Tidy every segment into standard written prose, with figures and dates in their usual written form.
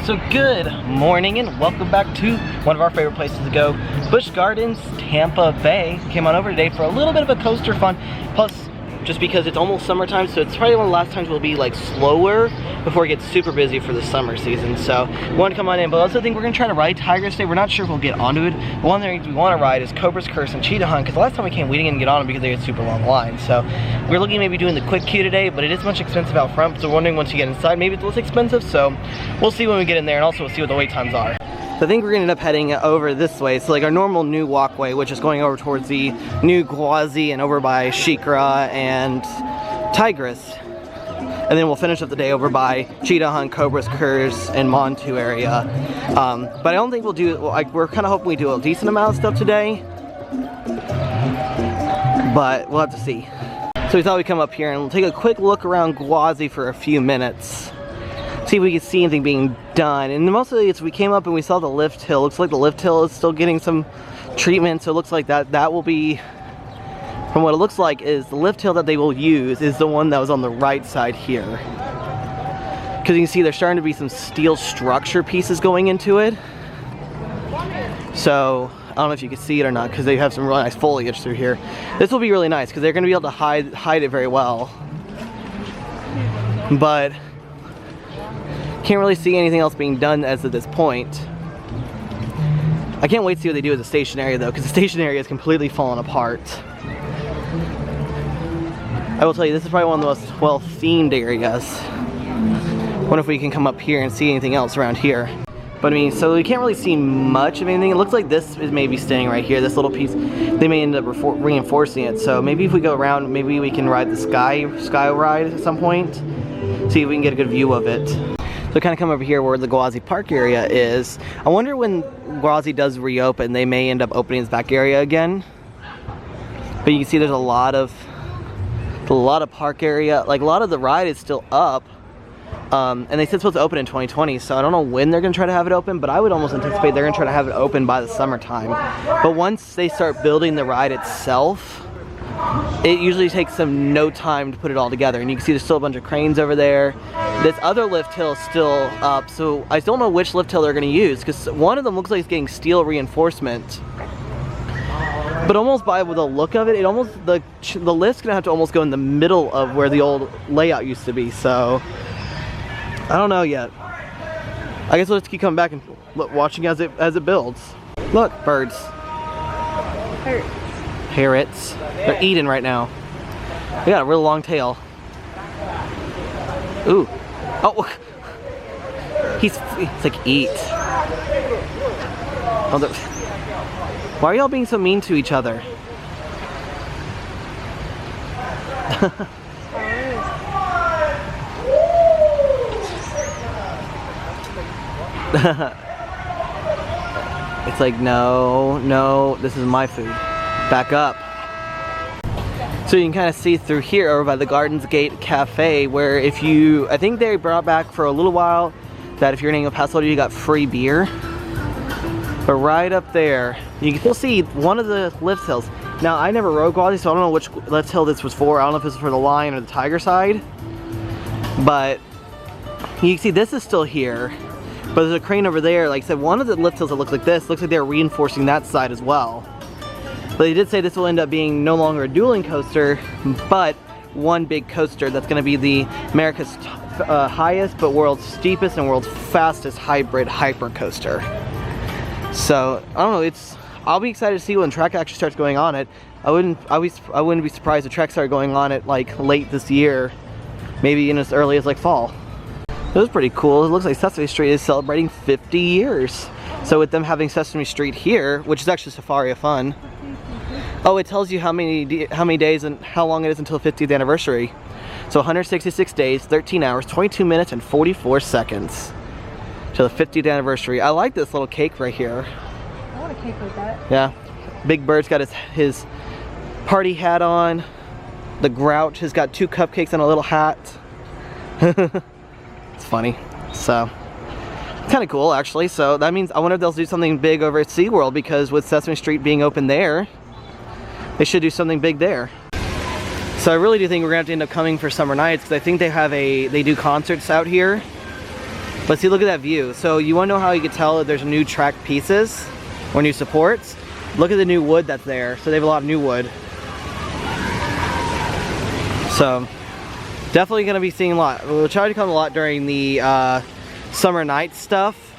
So good morning and welcome back to one of our favorite places to go, Busch Gardens Tampa Bay. Came on over today for a little bit of a coaster fun, plus just because it's almost summertime, so it's probably one of the last times we'll be like slower before it gets super busy for the summer season. So we want to come on in, but I also think we're going to try to ride Tigris today. We're not sure if we'll get onto it. But one of the things we want to ride is Cobra's Curse and Cheetah Hunt, because the last time we came we didn't get on them because they had super long lines. So we're looking at maybe doing the quick queue today, but it is much expensive out front, so we're wondering once you get inside maybe it's less expensive. So we'll see when we get in there, and also we'll see what the wait times are. So I think we're gonna end up heading over this way. So like our normal new walkway, which is going over towards the new Gwazi and over by Shikra and Tigris. And then we'll finish up the day over by Cheetah Hunt, Cobra's Curse, and Montu area. But I don't think we'll do, like, we're kind of hoping we do a decent amount of stuff today. But we'll have to see. So we thought we'd come up here and take a quick look around Gwazi for a few minutes. See if we can see anything being done. And mostly it's we came up and we saw the lift hill. Looks like the lift hill is still getting some treatment, so it looks like that will be, from what it looks like, is the lift hill that they will use is the one that was on the right side here. Because you can see there's starting to be some steel structure pieces going into it. So I don't know if you can see it or not because they have some really nice foliage through here. This will be really nice because they're going to be able to hide it very well. But can't really see anything else being done as of this point. I can't wait to see what they do with the station area though, because the station area is completely fallen apart. I will tell you, this is probably one of the most well-themed areas. Wonder if we can come up here and see anything else around here. But I mean, so we can't really see much of anything. It looks like this is maybe staying right here, this little piece. They may end up reinforcing it. So maybe if we go around, maybe we can ride the sky ride at some point. See if we can get a good view of it. So kind of come over here where the Gwazi Park area is. I wonder when Gwazi does reopen, they may end up opening this back area again. But you can see there's a lot of park area. Like a lot of the ride is still up. And they said it's supposed to open in 2020, so I don't know when they're going to try to have it open, but I would almost anticipate they're going to try to have it open by the summertime. But once they start building the ride itself, it usually takes them no time to put it all together. And you can see there's still a bunch of cranes over there. This other lift hill is still up, so I don't know which lift hill they're going to use, because one of them looks like it's getting steel reinforcement. But almost by the look of it, the lift's going to have to almost go in the middle of where the old layout used to be, so I don't know yet. I guess we'll just keep coming back and watching as it builds. Look, birds. Parrots. They're eating right now. They got a real long tail. Ooh. Oh, he's like, eat. Oh, why are y'all being so mean to each other? It's like, no, this is my food. Back up. So you can kind of see through here over by the Gardens Gate Cafe, where if you, I think they brought back for a little while that if you're an annual pass holder you got free beer. But right up there, you can still see one of the lift hills. Now I never rode Gwazi, so I don't know which lift hill this was for. I don't know if this was for the lion or the tiger side. But you can see this is still here. But there's a crane over there. Like I said, one of the lift hills that looks like this, looks like they're reinforcing that side as well. But they did say this will end up being no longer a dueling coaster, but one big coaster that's going to be the America's highest but world's steepest and world's fastest hybrid hyper coaster. So I don't know. I'll be excited to see when track actually starts going on it. I wouldn't be surprised if track started going on it like late this year, maybe in as early as like fall. It was pretty cool. It looks like Sesame Street is celebrating 50 years. So with them having Sesame Street here, which is actually Safari of Fun. Oh, it tells you how many days and how long it is until the 50th anniversary. So 166 days, 13 hours, 22 minutes, and 44 seconds to the 50th anniversary. I like this little cake right here. I want a cake like that. Yeah. Big Bird's got his party hat on. The Grouch has got 2 cupcakes and a little hat. It's funny. So kind of cool actually. So that means I wonder if they'll do something big over at SeaWorld, because with Sesame Street being open there, they should do something big there. So I really do think we're gonna have to end up coming for summer nights, because I think they do concerts out here. But see, look at that view. So you want to know how you can tell that there's new track pieces or new supports? Look at the new wood that's there. So they have a lot of new wood. So definitely going to be seeing a lot. We'll try to come a lot during the summer night stuff,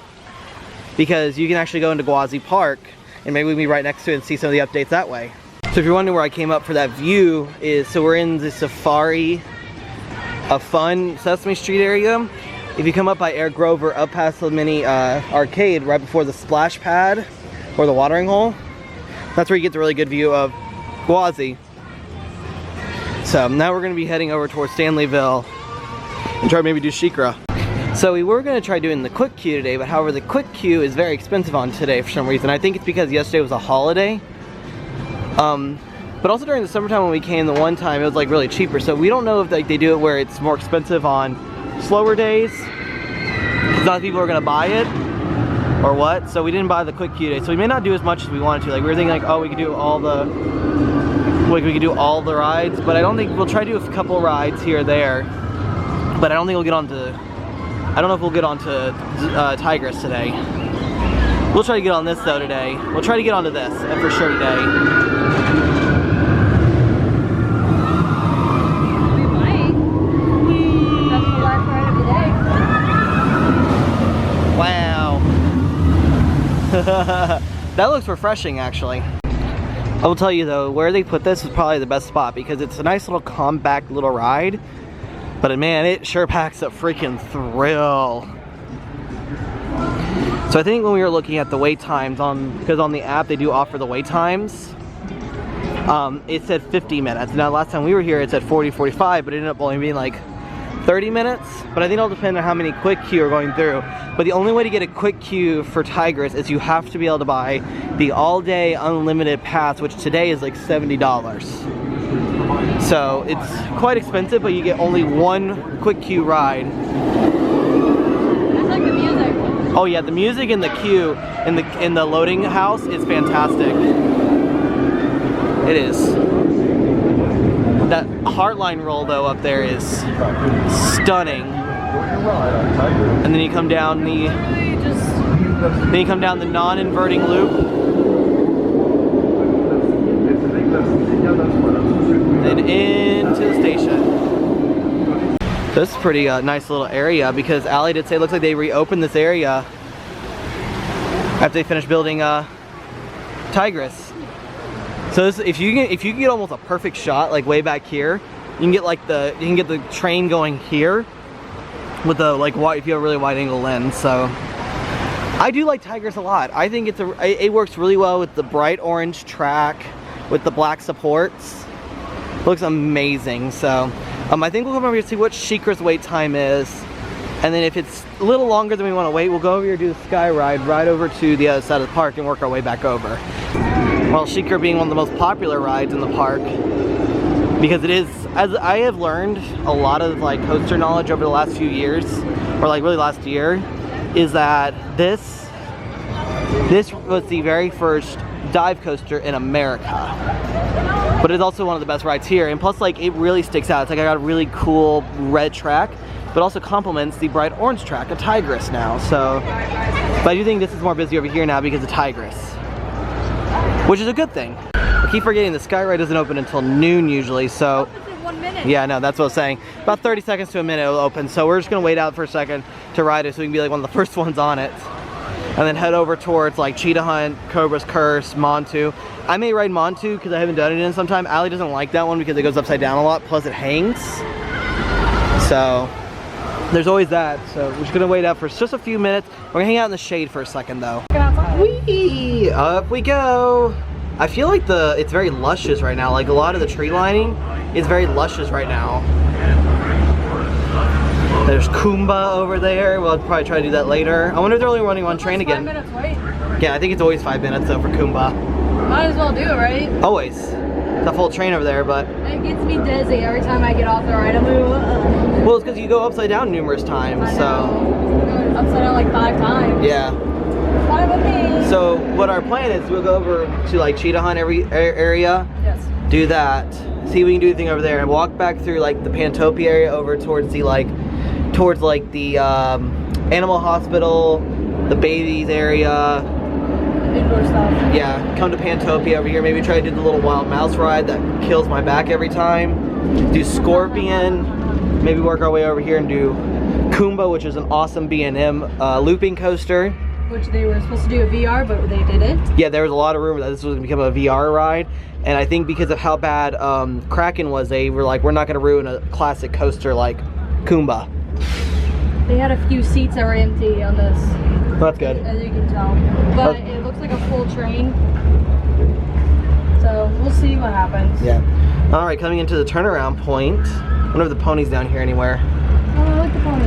because you can actually go into Gwazi Park and maybe we'll be right next to it and see some of the updates that way. So if you're wondering where I came up for that view is, so we're in the Safari of Fun Sesame Street area. If you come up by Air Grover, up past the mini arcade right before the splash pad or the watering hole, that's where you get the really good view of Gwazi. So now we're going to be heading over towards Stanlyville and try to maybe do Shikra. So we were going to try doing the quick queue today, but however the quick queue is very expensive on today for some reason. I think it's because yesterday was a holiday. But also during the summertime when we came the one time, it was like really cheaper. So we don't know if like they do it where it's more expensive on slower days, because not people are going to buy it, or what. So we didn't buy the quick queue day. So we may not do as much as we wanted to. Like we were thinking like, oh, we could do all the rides, but I don't think we'll try to do a couple rides here or there. But I don't think we'll get on to, I don't know if we'll get on to Tigris today. We'll try to get on this though today. We'll try to get onto this for sure today. We might. That's the last ride of the day. Wow. That looks refreshing actually. I will tell you though, where they put this is probably the best spot because it's a nice little compact little ride. But man, it sure packs a freaking thrill. So I think when we were looking at the wait times, because on the app they do offer the wait times, it said 50 minutes. Now last time we were here it said 40, 45, but it ended up only being like 30 minutes. But I think it'll depend on how many quick queue are going through. But the only way to get a quick queue for Tigris is you have to be able to buy the all-day unlimited pass, which today is like $70. So it's quite expensive, but you get only one quick queue ride. That's like the music. Oh yeah, the music in the queue in the loading house is fantastic. It is. That Heartline roll though up there is stunning. And then you come down the non-inverting loop. And into the station. So this is a pretty nice little area because Allie did say it looks like they reopened this area after they finished building Tigris. So this, if you can get almost a perfect shot like way back here, you can get like the train going here with the like wide, if you have a really wide angle lens. So I do like Tigris a lot. I think it works really well with the bright orange track with the black supports. Looks amazing. So I think we'll come over here to see what Shikra's wait time is, and then if it's a little longer than we want to wait, we'll go over here, do the Skyride right over to the other side of the park and work our way back over. Well, Shikra being one of the most popular rides in the park, because it is, as I have learned a lot of like coaster knowledge over the last few years, or like really last year, is that this was the very first dive coaster in America. But it's also one of the best rides here, and plus like it really sticks out. It's like I got a really cool red track, but also complements the bright orange track of Tigris now. So, but I do think this is more busy over here now because of Tigris, which is a good thing. I keep forgetting the Skyride doesn't open until noon usually, so. In 1 minute. Yeah, no, that's what I was saying. About 30 seconds to a minute it'll open, so we're just gonna wait out for a second to ride it so we can be like one of the first ones on it. And then head over towards like Cheetah Hunt, Cobras, Curse, Montu. I may ride Montu because I haven't done it in some time. Allie doesn't like that one because it goes upside down a lot, plus it hangs. So there's always that. So we're just gonna wait out for just a few minutes. We're gonna hang out in the shade for a second though. Whee! Up we go. I feel like it's very luscious right now. Like a lot of the tree lining is very luscious right now. There's Kumba over there. We'll probably try to do that later. I wonder if they're only running one train again. 5 minutes wait. Yeah, I think it's always 5 minutes though for Kumba. Might as well do it, right? Always. It's a full train over there, but. It gets me dizzy every time I get off the ride. I'm like, well, it's because you go upside down numerous times, so. Upside down like 5 times. Yeah. Fine with me. So what our plan is, we'll go over to like Cheetah Hunt area. Yes. Do that. See if we can do anything over there, and walk back through like the Pantopia area over towards the animal hospital, the babies area. Indoor stuff. Yeah, come to Pantopia over here. Maybe try to do the little wild mouse ride that kills my back every time. Do Scorpion. Maybe work our way over here and do Kumba, which is an awesome B&M looping coaster. Which they were supposed to do a VR, but they didn't. Yeah, there was a lot of rumor that this was going to become a VR ride. And I think because of how bad Kraken was, they were like, we're not going to ruin a classic coaster like Kumba. They had a few seats that were empty on this. That's good. As you can tell. But it looks like a full train. So we'll see what happens. Yeah. All right, coming into the turnaround point. I wonder if the pony's down here anywhere. Oh, I like the pony.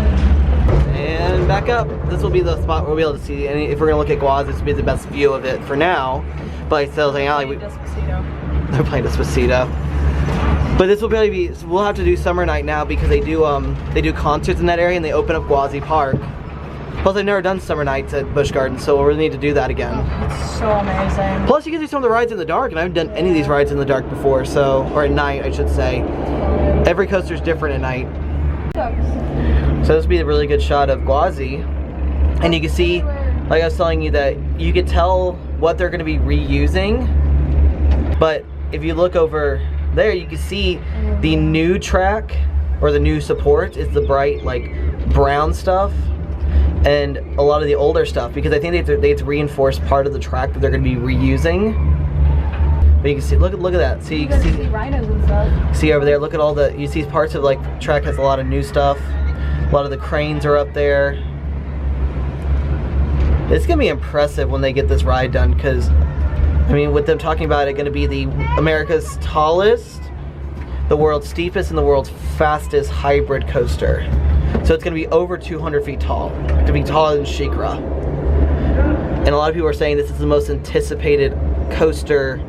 And back up. This will be the spot where we'll be able to see any. If we're gonna look at Gwazi, this will be the best view of it for now. But it's still saying, they're playing Despacito. But this will probably be. We'll have to do summer night now because they do concerts in that area and they open up Gwazi Park. Plus, I've never done summer nights at Busch Gardens, so we'll really need to do that again. It's so amazing. Plus, you can do some of the rides in the dark, and I haven't done any of these rides in the dark before, so or at night, I should say. Every coaster's different at night. So this will be a really good shot of Gwazi, and you can see, like I was telling you, that you could tell what they're going to be reusing. But if you look over there, you can see the new track or the new support is the bright like brown stuff, and a lot of the older stuff because I think they have to reinforce part of the track that they're going to be reusing. But you can see, look at that. See, you can see rhinos and stuff. See over there, look at all the, you see parts of like track has a lot of new stuff. A lot of the cranes are up there. It's gonna be impressive when they get this ride done because, I mean, with them talking about it, gonna be the America's tallest, the world's steepest, and the world's fastest hybrid coaster. So it's gonna be over 200 feet tall. It's gonna be taller than SheiKra. And a lot of people are saying this is the most anticipated coaster.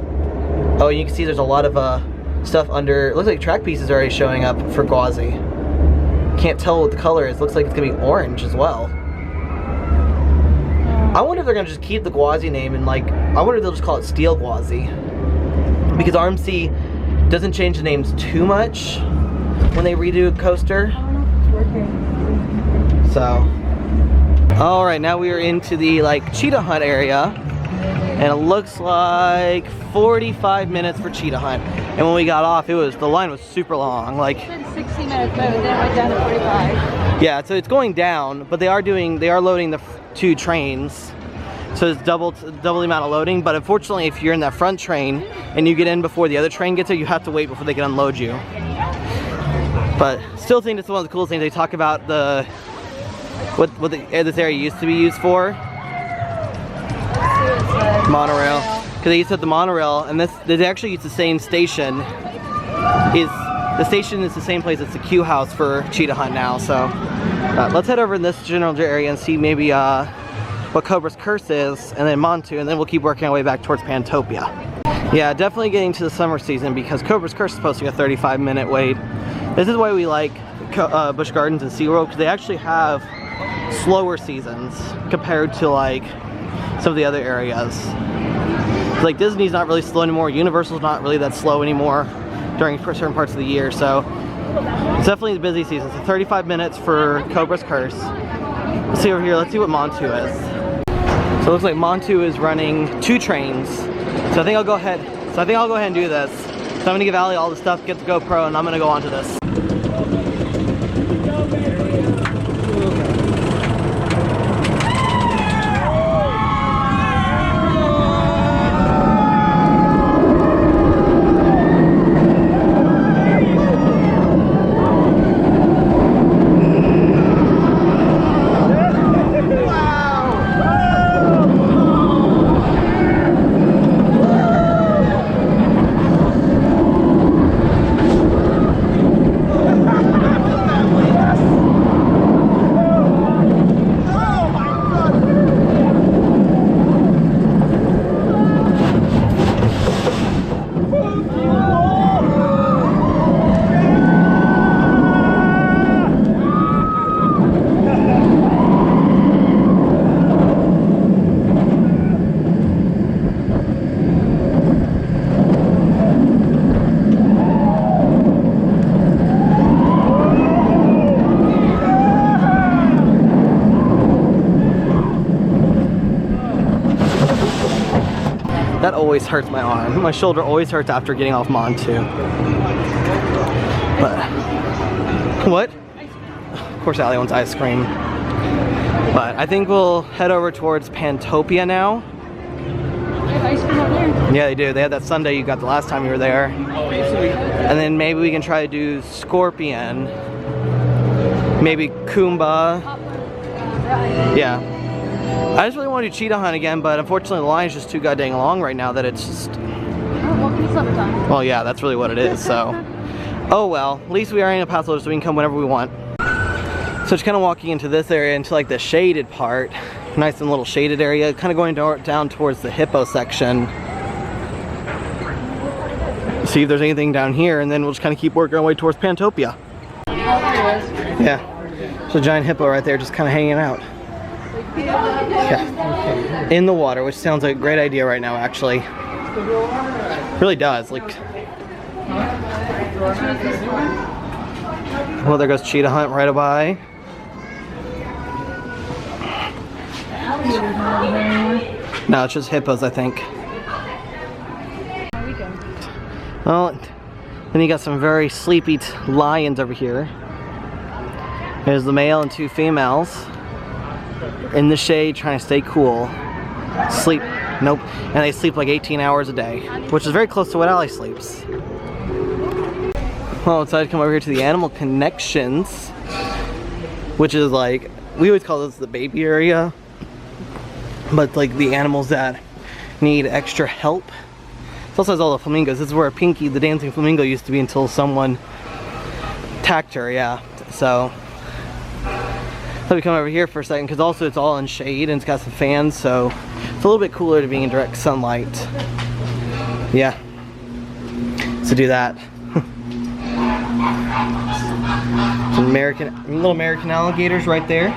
Oh, you can see there's a lot of stuff under. It looks like track pieces are already showing up for Gwazi. Can't tell what the color is. Looks like it's gonna be orange as well. I wonder if they're gonna just keep the Gwazi name and like, I wonder if they'll just call it Steel Gwazi. Because RMC doesn't change the names too much when they redo a coaster. I don't know if it's working. So, all right, now we are into the like Cheetah Hunt area. And it looks like 45 minutes for Cheetah Hunt. And when we got off, the line was super long. Like, it said 60 minutes, but then it went down to 45. Yeah, so it's going down, but they are loading the two trains. So it's double the amount of loading, but unfortunately if you're in that front train and you get in before the other train gets there, you have to wait before they can unload you. But still think it's one of the coolest things. They talk about what this area used to be used for. Monorail, because they used to have the monorail, and they actually use the same station. The station is the same place as the queue house for Cheetah Hunt now. So let's head over in this general area and see maybe what Cobra's Curse is, and then Montu, and then we'll keep working our way back towards Pantopia. Yeah, definitely getting to the summer season because Cobra's Curse is supposed to be a 35-minute wait. This is why we like Busch Gardens and SeaWorld, because they actually have slower seasons compared to like some of the other areas. Like Disney's not really slow anymore, Universal's not really that slow anymore during certain parts of the year, so it's definitely the busy season. So 35 minutes for Cobra's Curse. Let's see over here, let's see what Montu is. So it looks like Montu is running two trains. So I think I'll go ahead and do this. So I'm gonna give Ali all the stuff, get the GoPro, and I'm gonna go on to this. always hurts my arm. My shoulder always hurts after getting off Montu. But what? Of course, Allie wants ice cream. But I think we'll head over towards Pantopia now. They have ice cream over there. Yeah, they do. They had that sundae you got the last time you were there. And then maybe we can try to do Scorpion. Maybe Kumba. Yeah. I just really want to do Cheetah Hunt again, but unfortunately the line's just too goddamn long right now that it's just... Oh, welcome to summertime. Well, yeah, that's really what it is, so... Oh well, at least we are in a pass holder so we can come whenever we want. So just kind of walking into this area, into like the shaded part. Nice and little shaded area, kind of going down towards the hippo section. See if there's anything down here, and then we'll just kind of keep working our way towards Pantopia. Yeah, there's a giant hippo right there just kind of hanging out. Yeah, in the water, which sounds like a great idea right now, actually. Really does, like... Well, there goes Cheetah Hunt right by. No, it's just hippos, I think. Well, then you got some very sleepy lions over here. There's the male and 2 females in the shade trying to stay cool. Sleep, nope. And they sleep like 18 hours a day, which is very close to what Allie sleeps. Well, I decided to come over here to the Animal Connections, which is like, we always call this the baby area, but like the animals that need extra help. It also has all the flamingos. This is where Pinky, the dancing flamingo, used to be until someone attacked her, yeah. So, let me come over here for a second, because also it's all in shade and it's got some fans, so it's a little bit cooler to be in direct sunlight. Yeah, so do that. Some little American alligators right there.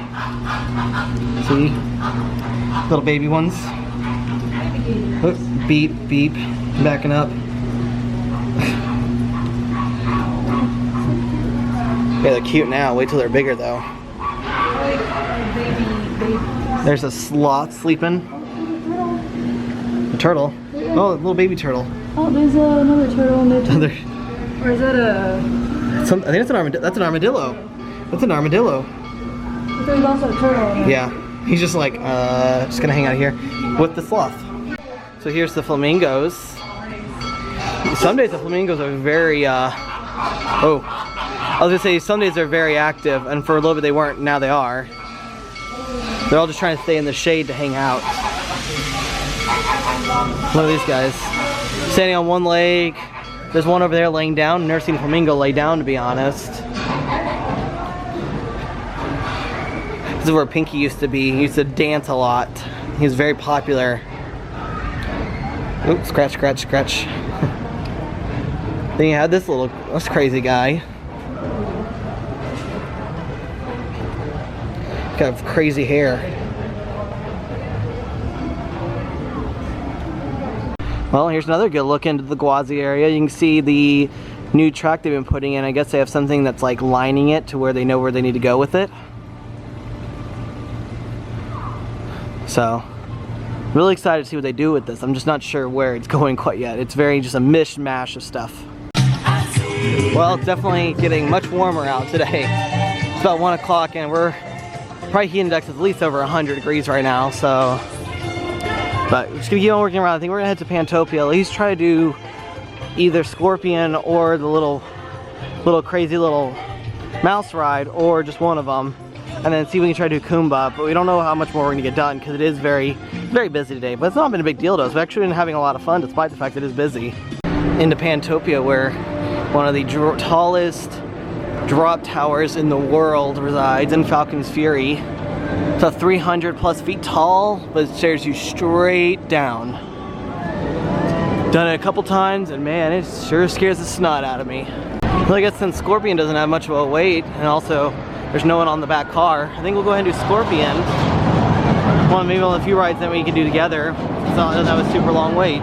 See? Little baby ones. Oops, beep, beep. Backing up. Yeah, they're cute now. Wait till they're bigger though. There's a sloth sleeping. A turtle. Oh, a little baby turtle. Oh, there's another turtle in there. Or is that a... I think that's an armadillo. That's an armadillo. That's an armadillo. There's also a turtle in there. Yeah. He's just like, just gonna hang out here with the sloth. So here's the flamingos. Some days the flamingos are very, I was gonna say some days they're very active, and for a little bit they weren't, now they are. They're all just trying to stay in the shade to hang out. Look at these guys. Standing on one leg. There's one over there laying down. I've never seen a flamingo lay down, to be honest. This is where Pinky used to be. He used to dance a lot. He was very popular. Oops, scratch, scratch, scratch. Then you had this crazy guy. Got crazy hair. Well, here's another good look into the Gwazi area. You can see the new track they've been putting in. I guess they have something that's like lining it to where they know where they need to go with it. So, really excited to see what they do with this. I'm just not sure where it's going quite yet. It's very just a mishmash of stuff. Well, it's definitely getting much warmer out today. It's about 1 o'clock and we're probably heat index is at least over 100 degrees right now, so. But we're just gonna keep on working around. I think we're gonna head to Pantopia, at least try to do either Scorpion or the little crazy little mouse ride, or just one of them. And then see if we can try to do Kumba, but we don't know how much more we're gonna get done because it is very, very busy today. But it's not been a big deal though. We've actually been having a lot of fun despite the fact that it is busy. Into Pantopia, where one of the tallest drop towers in the world resides in Falcon's Fury. It's about 300 plus feet tall, but it stares you straight down. Done it a couple times, and man, it sure scares the snot out of me. Well, I guess since Scorpion doesn't have much of a weight, and also there's no one on the back car, I think we'll go ahead and do Scorpion. Well, maybe on a few rides that we can do together, so it doesn't have a super long wait.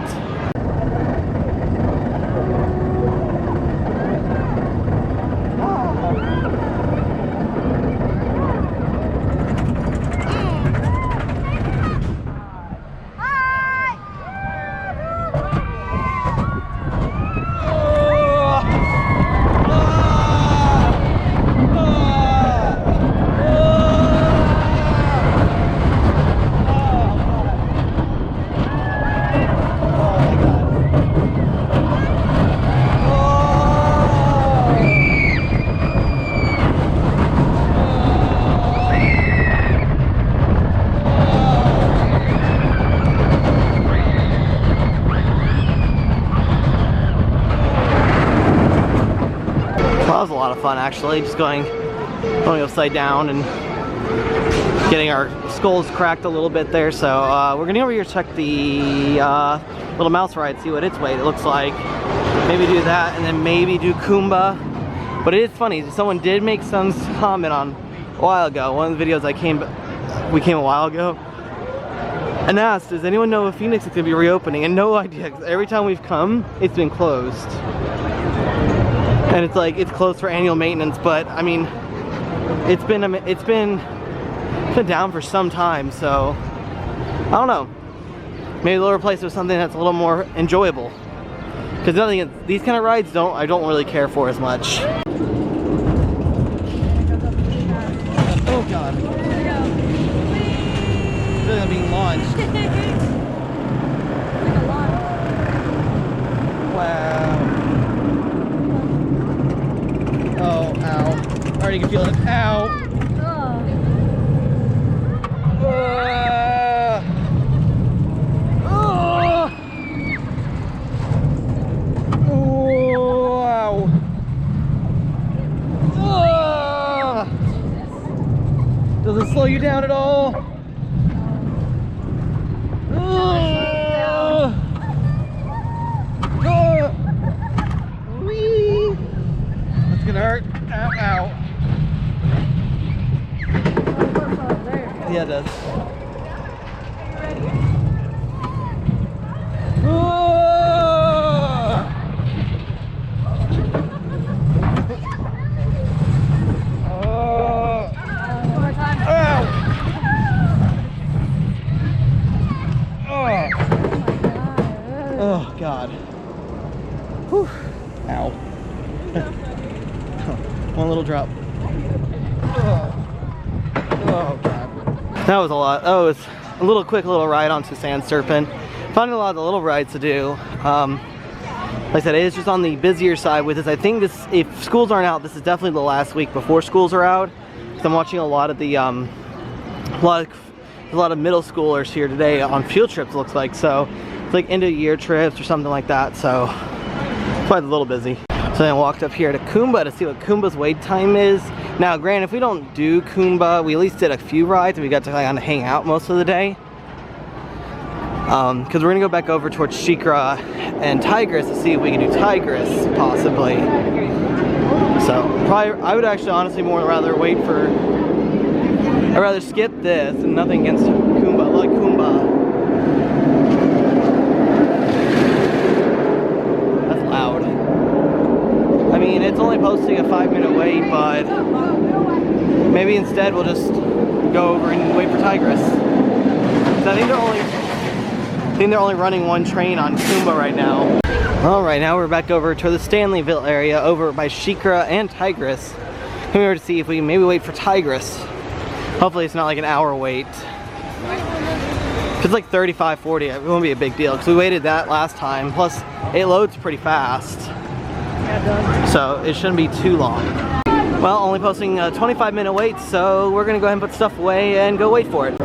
That was a lot of fun actually, just going upside down and getting our skulls cracked a little bit there. So we're gonna go over here check the little mouse ride, see what its weight looks like. Maybe do that and then maybe do Kumba. But it is funny, someone did make some comment on a while ago, one of the videos we came a while ago, and asked, does anyone know if Phoenix is gonna be reopening? And no idea, 'cause every time we've come, it's been closed. And it's like, it's closed for annual maintenance, but I mean, it's been down for some time, so I don't know. Maybe they'll replace it with something that's a little more enjoyable. Because these kind of rides I don't really care for as much. Oh god. I feel like I'm being launched. Wow. Oh, ow. I already can feel it. Ow. Does it slow you down at all? That's gonna hurt. Ow, ow. Yeah, it does. Oh god. Whew. Ow. One little drop. Oh god. That was a lot. Oh, it's a quick little ride onto Sand Serpent. Finding a lot of the little rides to do. Like I said, it is just on the busier side with this. I think this, if schools aren't out, this is definitely the last week before schools are out. So I'm watching a lot of the a lot of middle schoolers here today on field trips, it looks like. So it's like end of year trips or something like that. So it's probably a little busy. So then I walked up here to Kumba to see what Kumba's wait time is. Now granted, if we don't do Kumba, we at least did a few rides and we got to kind of hang out most of the day. Because we're gonna go back over towards Cheetah and Tigris to see if we can do Tigris possibly. So probably, I would actually honestly rather wait for, I'd rather skip this, and nothing against Kumba. I like Kumba. That's loud. I mean, it's only posting a 5-minute wait, but maybe instead we'll just go over and wait for Tigris. So I think they're only running one train on Kumba right now. Alright, now we're back over to the Stanlyville area over by Cheetah and Tigris. Come over to see if we can maybe wait for Tigris. Hopefully it's not like an hour wait. If it's like 35, 40, it won't be a big deal because we waited that last time. Plus, it loads pretty fast. So it shouldn't be too long. Well, only posting a 25-minute wait, so we're gonna go ahead and put stuff away and go wait for it.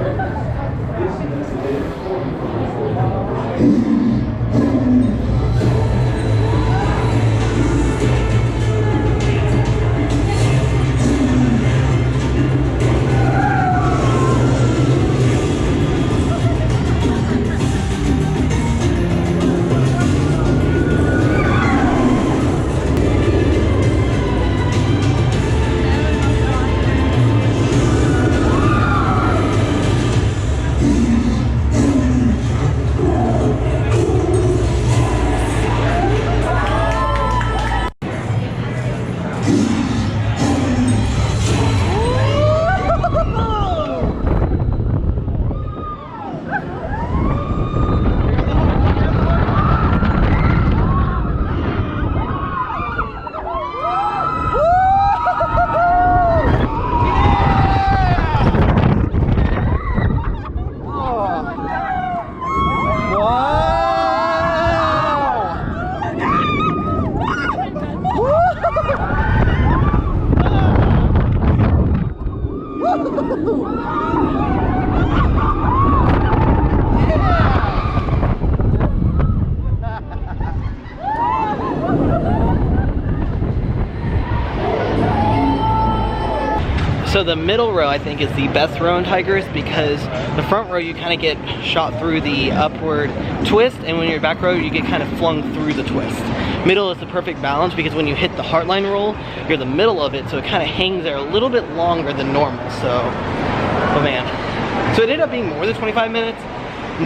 So the middle row I think is the best row in Tigris because the front row you kind of get shot through the upward twist, and when you're back row you get kind of flung through the twist. Middle is the perfect balance because when you hit the heartline roll, you're the middle of it, so it kind of hangs there a little bit longer than normal. So, oh man. So it ended up being more than 25 minutes,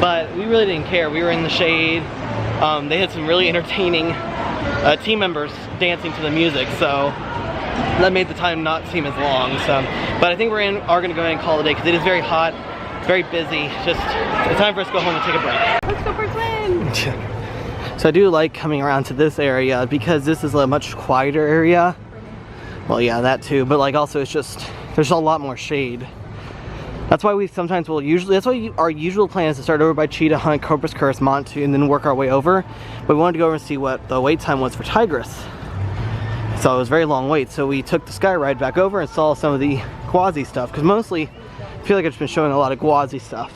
but we really didn't care. We were in the shade. They had some really entertaining team members dancing to the music, so that made the time not seem as long. So, but I think are going to go ahead and call it a day because it is very hot, very busy. Just it's time for us to go home and take a break. Let's go for a swim. So I do like coming around to this area because this is a much quieter area. Well, yeah, that too, but like also it's just there's a lot more shade. That's why we sometimes will usually, that's why our usual plan is to start over by Cheetah Hunt, Cobras, Curse, Montu, and then work our way over. But we wanted to go over and see what the wait time was for Tigris. So it was a very long wait. So we took the Skyride back over and saw some of the Gwazi stuff. Because mostly, I feel like I've just been showing a lot of Gwazi stuff.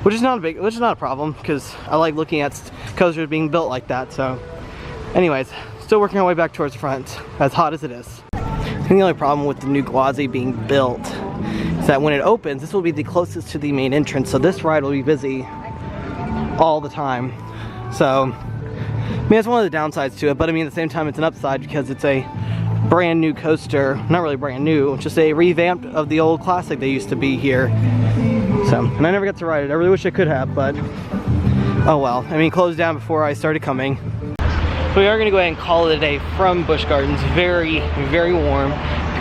Which is not a problem, because I like looking at coasters being built like that. So anyways, still working our way back towards the front, as hot as it is. I think the only problem with the new Gwazi being built is that when it opens, this will be the closest to the main entrance, so this ride will be busy all the time. So, I mean, that's one of the downsides to it, but I mean, at the same time, it's an upside because it's a brand new coaster. Not really brand new, just a revamp of the old classic that used to be here. So, and I never got to ride it. I really wish I could have, but oh well. I mean, closed down before I started coming. We are going to go ahead and call it a day from Busch Gardens. Very, very warm.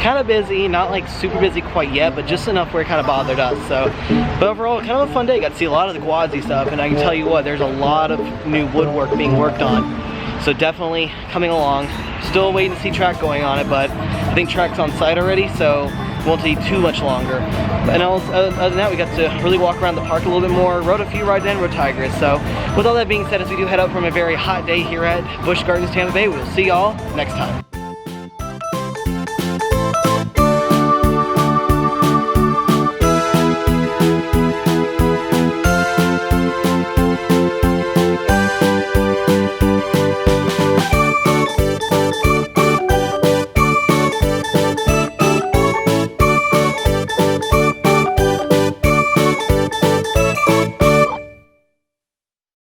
Kind of busy, not like super busy quite yet, but just enough where it kind of bothered us. So, but overall, kind of a fun day. Got to see a lot of the Gwazi stuff, and I can tell you what, there's a lot of new woodwork being worked on. So definitely coming along. Still waiting to see track going on it, but I think track's on site already, so it won't take too much longer. And also, other than that, we got to really walk around the park a little bit more, rode a few rides and rode Tigris. So with all that being said, as we do head out from a very hot day here at Busch Gardens Tampa Bay, we'll see y'all next time.